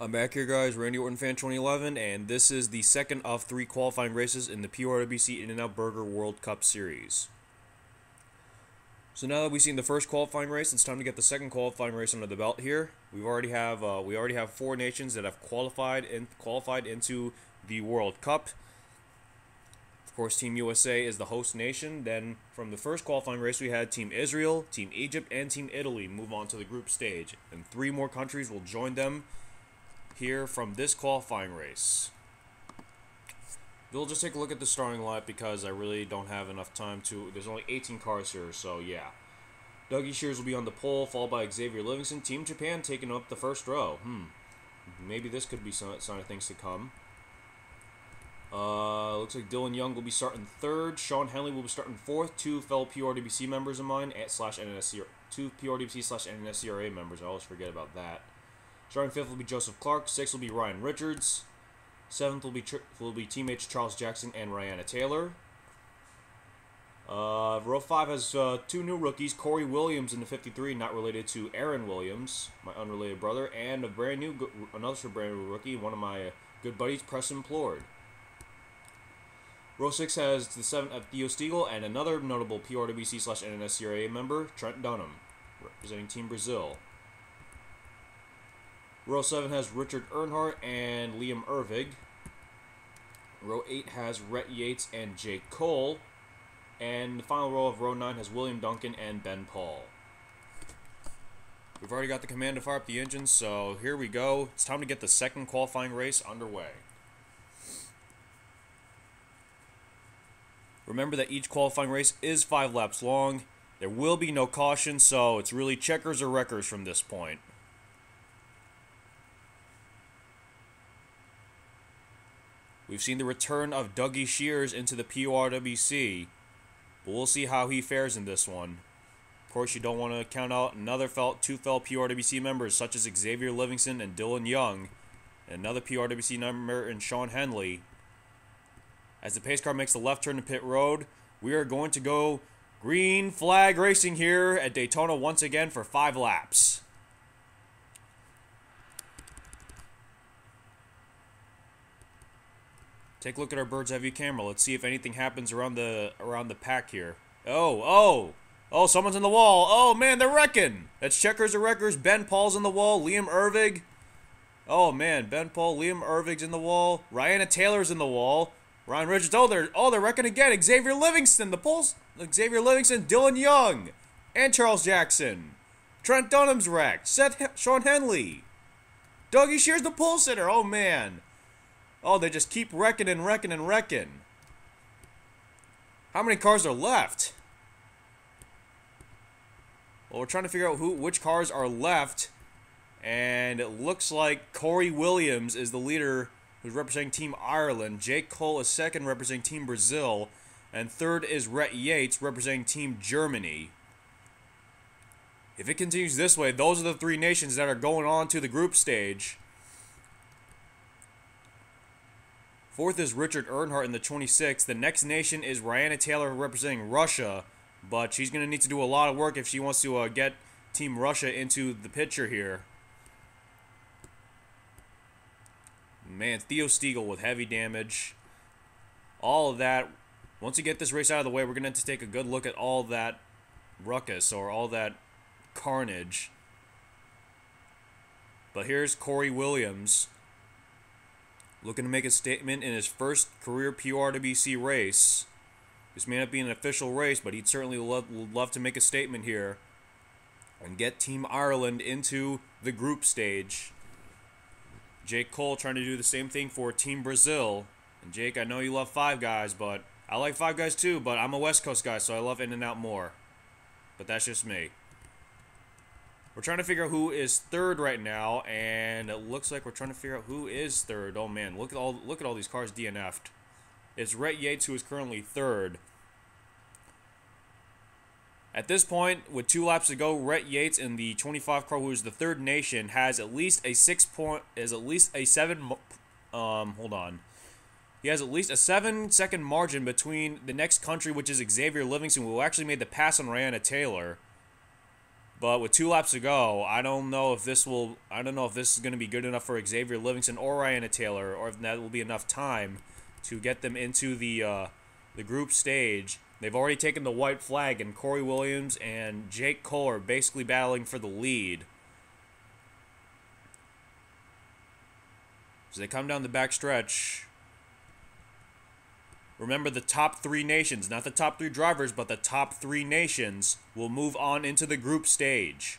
I'm back here, guys. Randy Orton Fan 2011, and this is the second of 3 qualifying races in the PORWC In-N-Out Burger World Cup Series. So now that we've seen the first qualifying race, it's time to get the second qualifying race under the belt here. We already have 4 nations that have qualified into the World Cup. Of course, Team USA is the host nation. Then from the first qualifying race, we had Team Israel, Team Egypt, and Team Italy move on to the group stage, and 3 more countries will join them here from this qualifying race. We'll just take a look at the starting lineup because I really don't have enough time to. There's only 18 cars here, so yeah. Dougie Shears will be on the pole, followed by Xavier Livingston. Team Japan taking up the first row. Maybe this could be some sign of things to come. Looks like Dylan Young will be starting 3rd. Sean Henley will be starting 4th. 2 fellow PORWC members of mine /NNSCRA, 2 PORWC/NNSCRA members. I always forget about that. Starting 5th will be Joseph Clark. 6th will be Ryan Richards. 7th will be teammates Charles Jackson and Rihanna Taylor. Row 5 has 2 new rookies: Corey Williams in the 53, not related to Aaron Williams, my unrelated brother, and another brand new rookie, one of my good buddies, Preston Plord. Row 6 has the 7th of Theo Stiegel and another notable PORWC/NNSCRA member, Trent Dunham, representing Team Brazil. Row 7 has Richard Earnhardt and Liam Ervig. Row 8 has Rhett Yates and Jake Cole. And the final row of row 9 has William Duncan and Ben Paul. We've already got the command to fire up the engines, so here we go. It's time to get the second qualifying race underway. Remember that each qualifying race is 5 laps long. There will be no caution, so it's really checkers or wreckers from this point. We've seen the return of Dougie Shears into the PORWC, but we'll see how he fares in this one. Of course, you don't want to count out two fellow PORWC members such as Xavier Livingston and Dylan Young, and another PORWC member in Sean Henley. As the pace car makes the left turn to pit road, we are going to go green flag racing here at Daytona once again for 5 laps. Take a look at our bird's eye view camera. Let's see if anything happens around the pack here. Oh, someone's in the wall. Oh man, they're wrecking. That's checkers or wreckers. Ben Paul's in the wall. Liam Ervig. Oh man, Ben Paul, Liam Ervig's in the wall. Rihanna Taylor's in the wall. Ryan Richards. They're wrecking again. Xavier Livingston. Xavier Livingston, Dylan Young, and Charles Jackson. Trent Dunham's wrecked. Sean Henley. Dougie Shears, the pole sitter. Oh man. Oh, they just keep wrecking and wrecking and wrecking. How many cars are left? Well, we're trying to figure out which cars are left. And it looks like Corey Williams is the leader who's representing Team Ireland. Jake Cole is 2nd, representing Team Brazil. And 3rd is Rhett Yates, representing Team Germany. If it continues this way, those are the 3 nations that are going on to the group stage. 4th is Richard Earnhardt in the 26th. The next nation is Rihanna Taylor representing Russia, but she's going to need to do a lot of work if she wants to get Team Russia into the picture here. Man, Theo Stiegel with heavy damage. All of that. Once you get this race out of the way, we're going to have to take a good look at all that ruckus or all that carnage. But here's Corey Williams, looking to make a statement in his first career PORWC race. This may not be an official race, but he'd certainly love to make a statement here and get Team Ireland into the group stage. Jake Cole trying to do the same thing for Team Brazil. And Jake, I know you love Five Guys, but I like Five Guys too, but I'm a West Coast guy, so I love In-N-Out more. But that's just me. We're trying to figure out who is 3rd right now, and it looks like we're trying to figure out who is 3rd. Oh man, look at all these cars DNF'd. It's Rhett Yates who is currently 3rd. At this point, with 2 laps to go, Rhett Yates in the 25 car, who is the 3rd nation, has at least a 7-second margin between the next country, which is Xavier Livingston, who actually made the pass on Rihanna Taylor. But with 2 laps to go, I don't know if this is going to be good enough for Xavier Livingston or Rihanna Taylor, or if that will be enough time to get them into the group stage. They've already taken the white flag, and Corey Williams and Jake Cole are basically battling for the lead. As they come down the back stretch, remember the top 3 nations, not the top 3 drivers, but the top 3 nations will move on into the group stage.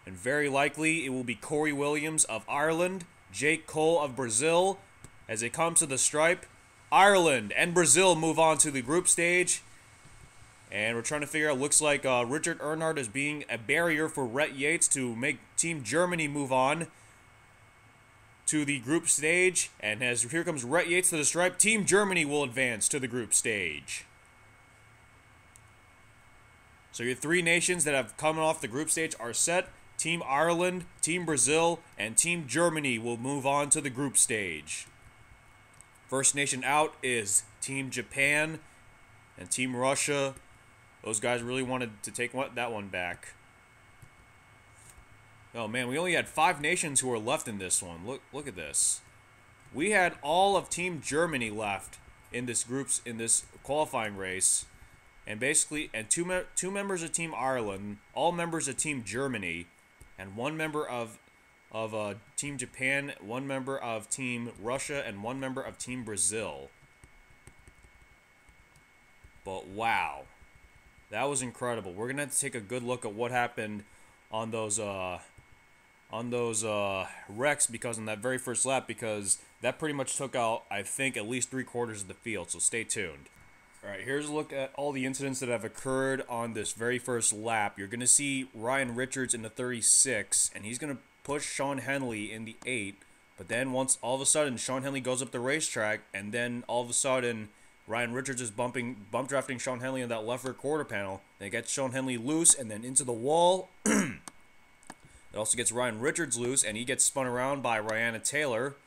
And very likely it will be Corey Williams of Ireland, Jake Cole of Brazil. As they come to the stripe, Ireland and Brazil move on to the group stage. And we're trying to figure out, looks like Richard Earnhardt is being a barrier for Rhett Yates to make Team Germany move on to the group stage. And as here comes Rhett Yates to the stripe, Team Germany will advance to the group stage. So your 3 nations that have come off the group stage are set. Team Ireland, Team Brazil, and Team Germany will move on to the group stage. First nation out is Team Japan and Team Russia. Those guys really wanted to take that one back. Oh man, we only had 5 nations who were left in this one. Look at this. We had all of Team Germany left in this qualifying race, and basically, two members of Team Ireland, all members of Team Germany, and 1 member of Team Japan, 1 member of Team Russia, and 1 member of Team Brazil. But wow, that was incredible. We're gonna have to take a good look at what happened on those wrecks, because on that very first lap, because that pretty much took out, I think, at least 3/4 of the field. So stay tuned. All right, here's a look at all the incidents that have occurred on this very first lap. You're gonna see Ryan Richards in the 36, and he's gonna push Sean Henley in the 8. But then once all of a sudden Sean Henley goes up the racetrack, and then all of a sudden Ryan Richards is bump drafting Sean Henley in that left rear quarter panel. They get Sean Henley loose and then into the wall. It also gets Ryan Richards loose, and he gets spun around by Rihanna Taylor.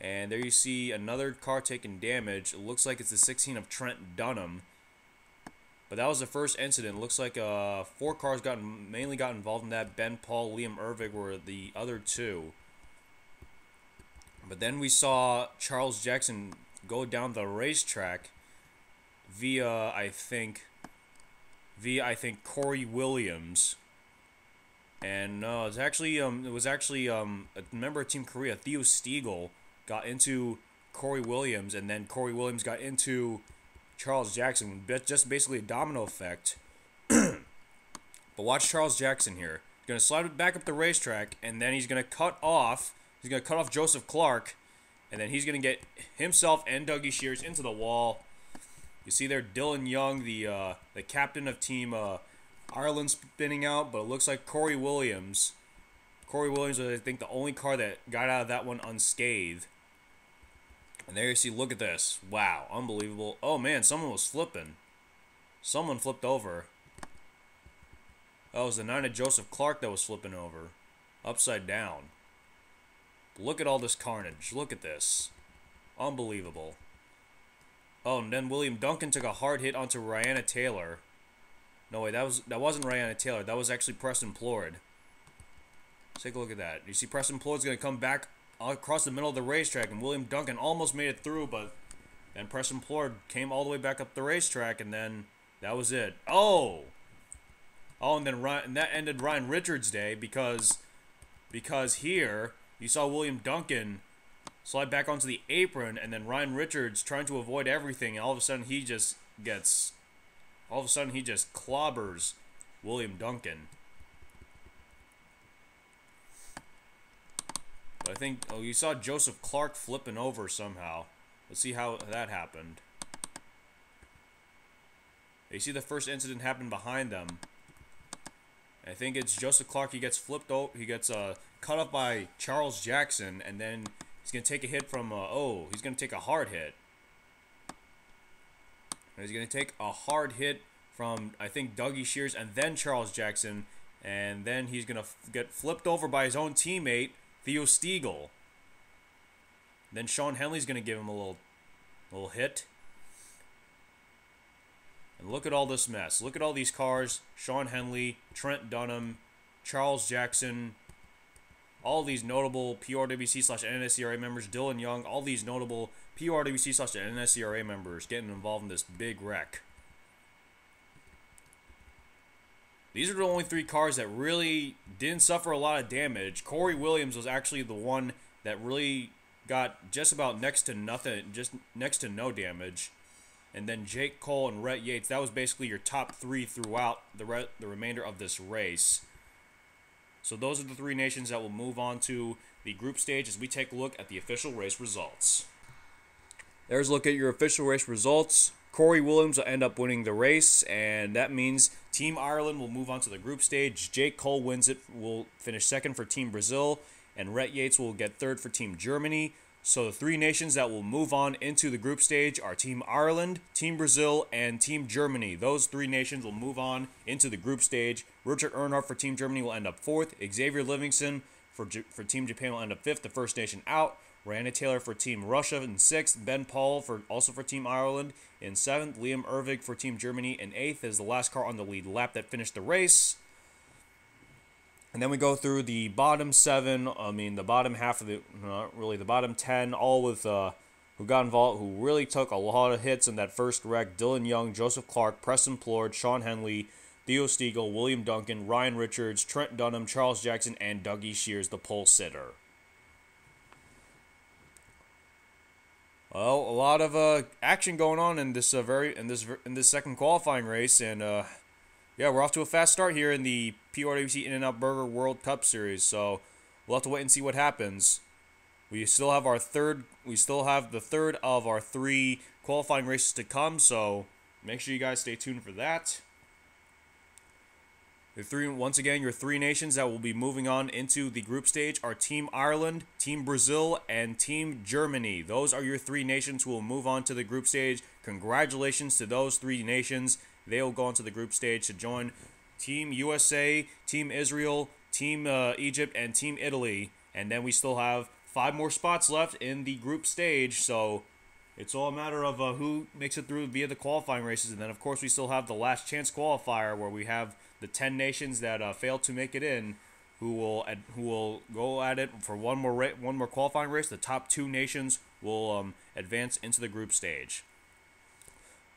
And there you see another car taking damage. It looks like it's the 16 of Trent Dunham. But that was the first incident. It looks like 4 cars mainly got involved in that. Ben Paul, Liam Ervig were the other 2. But then we saw Charles Jackson go down the racetrack via I think Corey Williams. And no, it was actually a member of Team Korea, Theo Stiegel, got into Corey Williams, and then Corey Williams got into Charles Jackson. Just basically a domino effect. But watch Charles Jackson here. He's gonna slide it back up the racetrack, and then he's gonna cut off Joseph Clark, and then he's gonna get himself and Dougie Shears into the wall. You see there Dylan Young, the captain of Team Ireland, spinning out, but it looks like Corey Williams was, I think, the only car that got out of that one unscathed. And there you see, look at this. Wow, unbelievable. Oh man, someone was flipping. Someone flipped over. That was the 9 of Joseph Clark that was flipping over. Upside down. Look at all this carnage. Look at this. Unbelievable. Oh, and then William Duncan took a hard hit onto Rihanna Taylor. No, wait, that wasn't Rihanna Taylor. That was actually Preston Plord. Let's take a look at that. You see Preston Plord's going to come back across the middle of the racetrack, and William Duncan almost made it through, but then Preston Plord came all the way back up the racetrack, and then that was it. Oh, and then that ended Ryan Richards' day, because here you saw William Duncan slide back onto the apron, and then Ryan Richards trying to avoid everything, and all of a sudden he just clobbers William Duncan. But I think, you saw Joseph Clark flipping over somehow. Let's see how that happened. You see the first incident happened behind them. I think it's Joseph Clark. He gets flipped over. He gets cut off by Charles Jackson, and then he's gonna take a hit from. He's gonna take a hard hit. And he's gonna take a hard hit from, I think, Dougie Shears, and then Charles Jackson, and then he's gonna get flipped over by his own teammate Theo Stiegel. Then Sean Henley's gonna give him a little hit. And look at all this mess. Look at all these cars. Sean Henley, Trent Dunham, Charles Jackson, all these notable PORWC/NSCRA members, Dylan Young, all these notable PORWC/NSCRA members getting involved in this big wreck. These are the only 3 cars that really didn't suffer a lot of damage. Corey Williams was actually the one that really got just about next to nothing, just next to no damage. And then Jake Cole and Rhett Yates, that was basically your top 3 throughout the remainder of this race. So those are the 3 nations that will move on to the group stage as we take a look at the official race results. There's a look at your official race results. Corey Williams will end up winning the race, and that means Team Ireland will move on to the group stage. Jake Cole wins it, will finish second for Team Brazil, and Rhett Yates will get third for Team Germany. So the 3 nations that will move on into the group stage are Team Ireland, Team Brazil, and Team Germany. Those 3 nations will move on into the group stage. Richard Earnhardt for Team Germany will end up 4th. Xavier Livingston for Team Japan will end up 5th, the first nation out. Randa Taylor for Team Russia in 6th. Ben Paul also for Team Ireland in 7th. Liam Ervig for Team Germany in 8th as the last car on the lead lap that finished the race. And then we go through the bottom 7, the bottom half of the, not really, the bottom 10, all with, who got involved, who really took a lot of hits in that first wreck. Dylan Young, Joseph Clark, Preston Plord, Sean Henley, Theo Stiegel, William Duncan, Ryan Richards, Trent Dunham, Charles Jackson, and Dougie Shears, the pole sitter. Well, a lot of action going on in this second qualifying race, and yeah, we're off to a fast start here in the PORWC In-N-Out Burger World Cup Series. So we'll have to wait and see what happens. We still have the third of our 3 qualifying races to come. So make sure you guys stay tuned for that. Once again, your 3 nations that will be moving on into the group stage are Team Ireland, Team Brazil, and Team Germany. Those are your 3 nations who will move on to the group stage. Congratulations to those 3 nations. They will go on to the group stage to join Team USA, Team Israel, Team Egypt, and Team Italy. And then we still have 5 more spots left in the group stage. So it's all a matter of who makes it through via the qualifying races. And then, of course, we still have the last chance qualifier where we have the 10 nations that failed to make it in, who will go at it for one more qualifying race. The top 2 nations will advance into the group stage.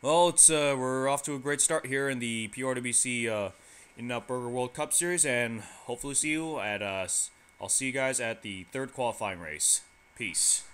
Well, we're off to a great start here in the PORWC In-N-Out Burger World Cup Series, and hopefully see you at I'll see you guys at the 3rd qualifying race. Peace.